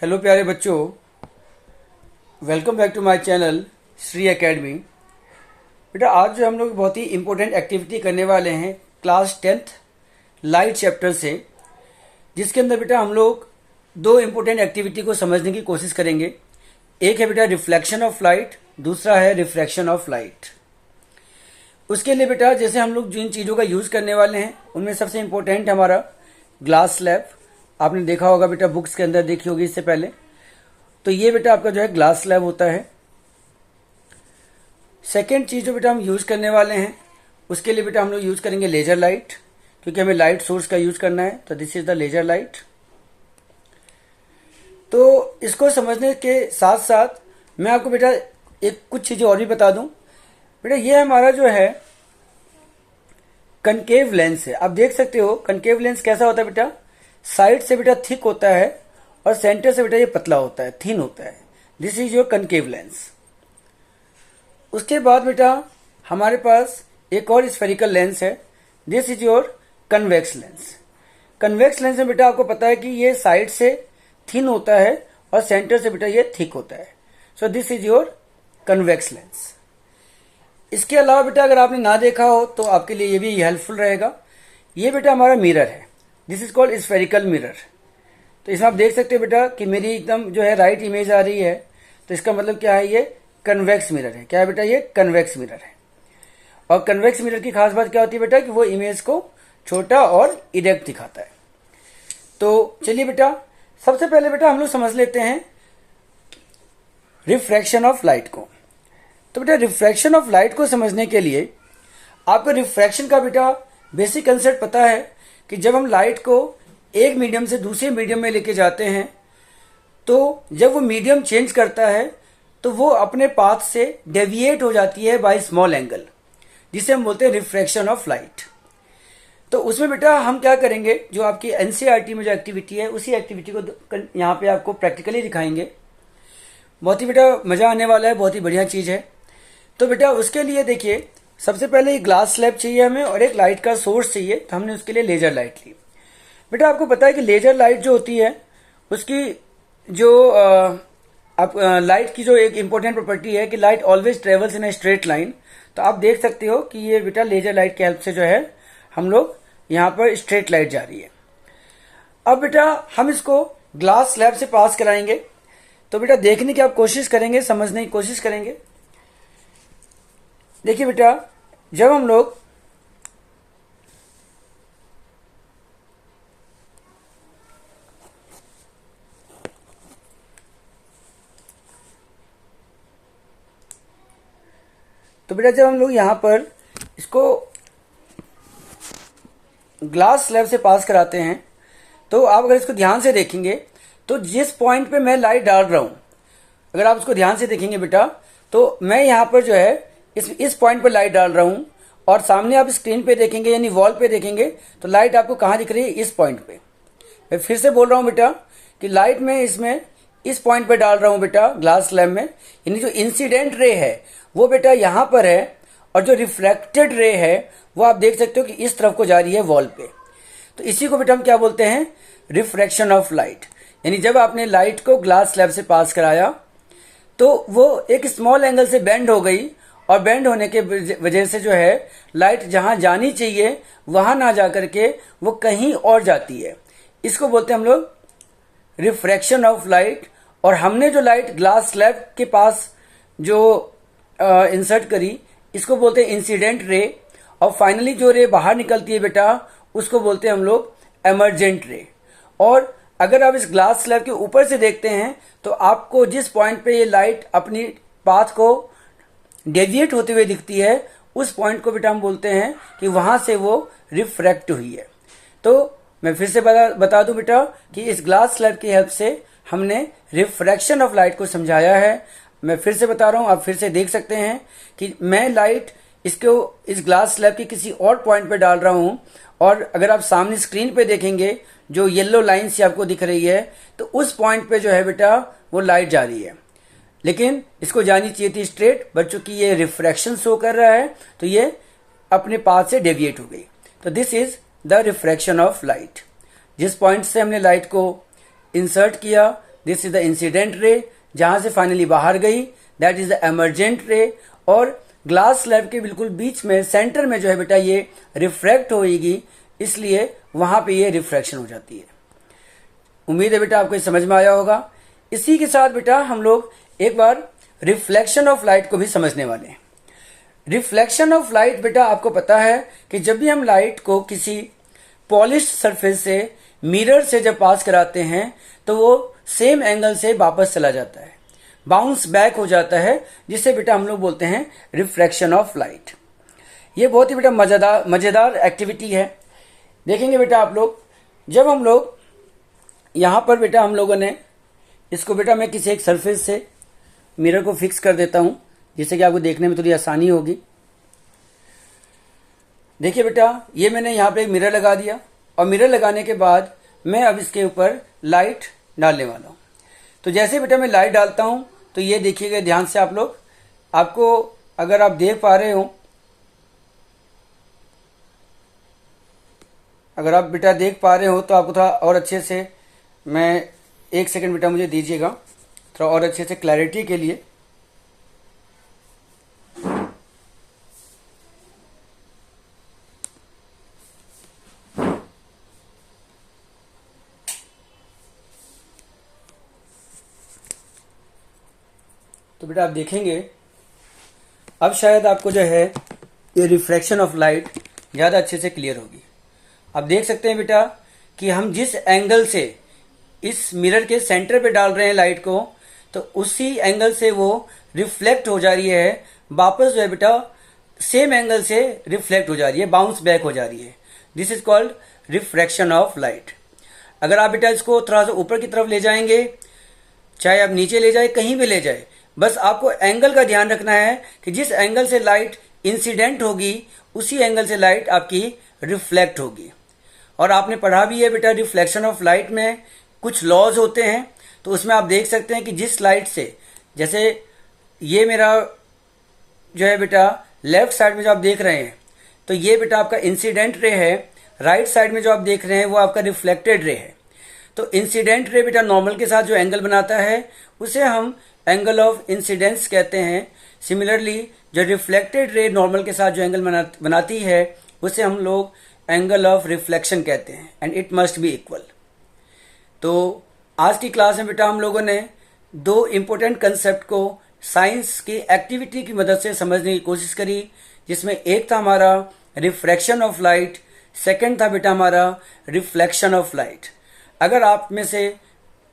Hello प्यारे बच्चों, welcome back to my channel Shri academy. बेटा आज जो हम लोग बहुत ही इम्पोर्टेंट एक्टिविटी करने वाले हैं क्लास 10th लाइट चैप्टर से, जिसके अंदर बेटा हम लोग दो इम्पोर्टेंट एक्टिविटी को समझने की कोशिश करेंगे। एक है बेटा रिफ्लेक्शन ऑफ लाइट, दूसरा है रिफ्रैक्शन ऑफ लाइट। उसके लिए बेटा जैसे हम लोग जिन चीज़ों का यूज़ करने वाले हैं उनमें सबसे इम्पोर्टेंट हमारा ग्लास स्लैब। आपने देखा होगा बेटा, बुक्स के अंदर देखी होगी इससे पहले। तो ये बेटा आपका जो है ग्लास स्लैब होता है। सेकेंड चीज़ जो बेटा हम यूज़ करने वाले हैं उसके लिए बेटा हम लोग यूज़ करेंगे लेजर लाइट, क्योंकि हमें लाइट सोर्स का यूज़ करना है। तो this is the laser light. तो इसको समझने के साथ साथ मैं आपको बेटा एक कुछ चीज़ें और भी बता दूं। बेटा ये हमारा जो है कनकेव लेंस है। आप देख सकते हो कनकेव लेंस कैसा होता है बेटा, साइड से बेटा थिक होता है और सेंटर से बेटा ये पतला होता है, थिन होता है। This is your concave lens. उसके बाद बेटा हमारे पास एक और स्फेरिकल लेंस है। This is your convex lens. Convex lens में बेटा आपको पता है कि ये साइड से थिन होता है और सेंटर से बेटा ये थिक होता है। So this is your convex lens. इसके अलावा बेटा अगर आपने ना देखा हो तो आपके लिए ये भी हेल्पफुल रहेगा। ये बेटा हमारा मिरर है। This is called spherical mirror. तो इसमें आप देख सकते हो बेटा कि मेरी एकदम जो है राइट इमेज आ रही है, तो इसका मतलब क्या है, ये कन्वेक्स मिरर है। क्या है बेटा, ये कन्वेक्स मिरर है। और कन्वेक्स मिरर की खास बात क्या होती है बेटा कि वो इमेज को छोटा और इरेक्ट दिखाता है। तो चलिए बेटा सबसे पहले बेटा हम लोग समझ लेते हैं रिफ्रैक्शन ऑफ लाइट को। तो बेटा रिफ्रैक्शन ऑफ लाइट को समझने के लिए आपको रिफ्रैक्शन का बेटा बेसिक कंसेप्ट पता है कि जब हम लाइट को एक मीडियम से दूसरे मीडियम में लेके जाते हैं तो जब वो मीडियम चेंज करता है तो वो अपने पाथ से डेविएट हो जाती है बाय स्मॉल एंगल, जिसे हम बोलते हैं रिफ्रैक्शन ऑफ लाइट। तो उसमें बेटा हम क्या करेंगे, जो आपकी एनसीईआरटी में जो एक्टिविटी है उसी एक्टिविटी को यहाँ पे आपको प्रैक्टिकली दिखाएंगे। बहुत ही बेटा मजा आने वाला है, बहुत ही बढ़िया चीज है। तो बेटा उसके लिए देखिए सबसे पहले एक ग्लास स्लैब चाहिए हमें और एक लाइट का सोर्स चाहिए। तो हमने उसके लिए लेजर लाइट ली। बेटा आपको पता है कि लेजर लाइट जो होती है उसकी जो लाइट की जो एक इंपॉर्टेंट प्रॉपर्टी है कि light always travels in a straight line. तो आप देख सकते हो कि ये बेटा लेजर लाइट की हेल्प से जो है हम लोग यहाँ पर स्ट्रेट लाइट जा रही है। अब बेटा हम इसको ग्लास स्लैब से पास कराएंगे। तो बेटा देखने की आप कोशिश करेंगे, समझने की कोशिश करेंगे। देखिए बेटा जब हम लोग यहाँ पर इसको ग्लास स्लैब से पास कराते हैं तो आप अगर इसको ध्यान से देखेंगे तो जिस पॉइंट पे मैं लाइट डाल रहा हूं, अगर आप इसको ध्यान से देखेंगे बेटा तो मैं यहाँ पर जो है इस पॉइंट पर लाइट डाल रहा हूं और सामने आप स्क्रीन पे देखेंगे यानी वॉल पे देखेंगे तो लाइट आपको कहाँ दिख रही है, इस पॉइंट पे। मैं फिर से बोल रहा हूं बेटा कि लाइट में इसमें इस पॉइंट पे डाल रहा हूं बेटा ग्लास स्लैब में, यानी जो इंसिडेंट रे है वो बेटा यहाँ पर है और जो रिफ्लेक्टेड रे है वो आप देख सकते हो कि इस तरफ को जा रही है वॉल पे। तो इसी को बेटा हम क्या बोलते हैं, रिफ्रैक्शन ऑफ लाइट। यानी जब आपने लाइट को ग्लास स्लैब से पास कराया तो वो एक स्मॉल एंगल से बेंड हो गई और बेंड होने के वजह से जो है लाइट जहां जानी चाहिए वहां ना जाकर के वो कहीं और जाती है। इसको बोलते हैं हम लोग रिफ्रैक्शन ऑफ लाइट। और हमने जो लाइट ग्लास स्लैब के पास जो इंसर्ट करी इसको बोलते हैं इंसिडेंट रे। और फाइनली जो रे बाहर निकलती है बेटा उसको बोलते हैं हम लोग एमर्जेंट रे। और अगर आप इस ग्लास स्लैब के ऊपर से देखते हैं तो आपको जिस पॉइंट पे ये लाइट अपनी पाथ को डेविएट होते हुए दिखती है उस पॉइंट को बेटा हम बोलते हैं कि वहां से वो रिफ्रैक्ट हुई है। तो मैं फिर से बता दूं बेटा कि इस ग्लास स्लैब की हेल्प से हमने रिफ्रैक्शन ऑफ लाइट को समझाया है। मैं फिर से बता रहा हूं, आप फिर से देख सकते हैं कि मैं लाइट इसको इस ग्लास स्लैब के किसी और पॉइंट पे डाल रहा हूं और अगर आप सामने स्क्रीन पे देखेंगे जो येलो लाइन से आपको दिख रही है तो उस पॉइंट पे जो है बेटा वो लाइट जा रही है, लेकिन इसको जानी चाहिए थी स्ट्रेट, बट चूंकि ये रिफ्रैक्शन शो कर रहा है तो ये अपने पाथ से डेविएट हो गई। तो this is the refraction of light. जिस पॉइंट से हमने लाइट को इंसर्ट किया this is the incident ray, जहां से फाइनली बाहर गई, दैट इज द एमर्जेंट रे। और ग्लास स्लैब के बिल्कुल बीच में सेंटर में जो है बेटा ये रिफ्रैक्ट होगी, इसलिए वहां पे ये रिफ्रैक्शन हो जाती है। उम्मीद है बेटा आपको समझ में आया होगा। इसी के साथ बेटा हम लोग एक बार रिफ्लेक्शन ऑफ लाइट को भी समझने वाले हैं। रिफ्लेक्शन ऑफ लाइट बेटा आपको पता है कि जब भी हम लाइट को किसी पॉलिश सरफेस से, मिरर से जब पास कराते हैं तो वो सेम एंगल से वापस चला जाता है, बाउंस बैक हो जाता है, जिसे बेटा हम लोग बोलते हैं रिफ्रैक्शन ऑफ लाइट। ये बहुत ही बेटा मजेदार एक्टिविटी है। देखेंगे बेटा आप लोग, जब हम लोग यहां पर बेटा हम लोगों ने इसको बेटा मैं किसी एक सरफेस से मिरर को फिक्स कर देता हूं, जिससे कि आपको देखने में थोड़ी आसानी होगी। देखिए बेटा, ये मैंने यहां पे एक मिरर लगा दिया और मिरर लगाने के बाद मैं अब इसके ऊपर लाइट डालने वाला हूं। तो जैसे बेटा मैं लाइट डालता हूं तो ये देखिएगा ध्यान से आप लोग, आपको अगर आप देख पा रहे हो, अगर आप बेटा देख पा रहे हो तो आपको थोड़ा और अच्छे से, मैं 1 सेकंड बेटा मुझे दीजिएगा थोड़ा और अच्छे से क्लैरिटी के लिए। तो बेटा आप देखेंगे अब शायद आपको जो है ये रिफ्रैक्शन ऑफ लाइट ज़्यादा अच्छे से क्लियर होगी। आप देख सकते हैं बेटा कि हम जिस एंगल से इस मिरर के सेंटर पे डाल रहे हैं लाइट को, तो उसी एंगल से वो रिफ्लेक्ट हो जा रही है, वापस जो है बेटा सेम एंगल से रिफ्लेक्ट हो जा रही है, बाउंस बैक हो जा रही है। This is called refraction of light. अगर आप बेटा इसको थोड़ा सा ऊपर की तरफ ले जाएंगे, चाहे आप नीचे ले जाए, कहीं भी ले जाए, बस आपको एंगल का ध्यान रखना है कि जिस एंगल से लाइट इंसिडेंट होगी उसी एंगल से लाइट आपकी रिफ्लेक्ट होगी। और आपने पढ़ा भी है बेटा रिफ्लेक्शन ऑफ लाइट में कुछ लॉज होते हैं, तो उसमें आप देख सकते हैं कि जिस लाइट से, जैसे ये मेरा जो है बेटा लेफ्ट साइड में जो आप देख रहे हैं, तो ये बेटा आपका इंसिडेंट रे है, राइट साइड में जो आप देख रहे हैं वो आपका रिफ्लेक्टेड रे है। तो इंसिडेंट रे बेटा नॉर्मल के साथ जो एंगल बनाता है उसे हम एंगल ऑफ इंसिडेंस कहते हैं। सिमिलरली जो रिफ्लेक्टेड रे नॉर्मल के साथ जो एंगल बनाती है उसे हम लोग एंगल ऑफ रिफ्लेक्शन कहते हैं, and it must be equal. तो आज की क्लास में बेटा हम लोगों ने 2 इंपॉर्टेंट कंसेप्ट को साइंस की एक्टिविटी की मदद से समझने की कोशिश करी, जिसमें एक था हमारा रिफ्रैक्शन ऑफ लाइट, सेकंड था बेटा हमारा रिफ्लेक्शन ऑफ लाइट। अगर आप में से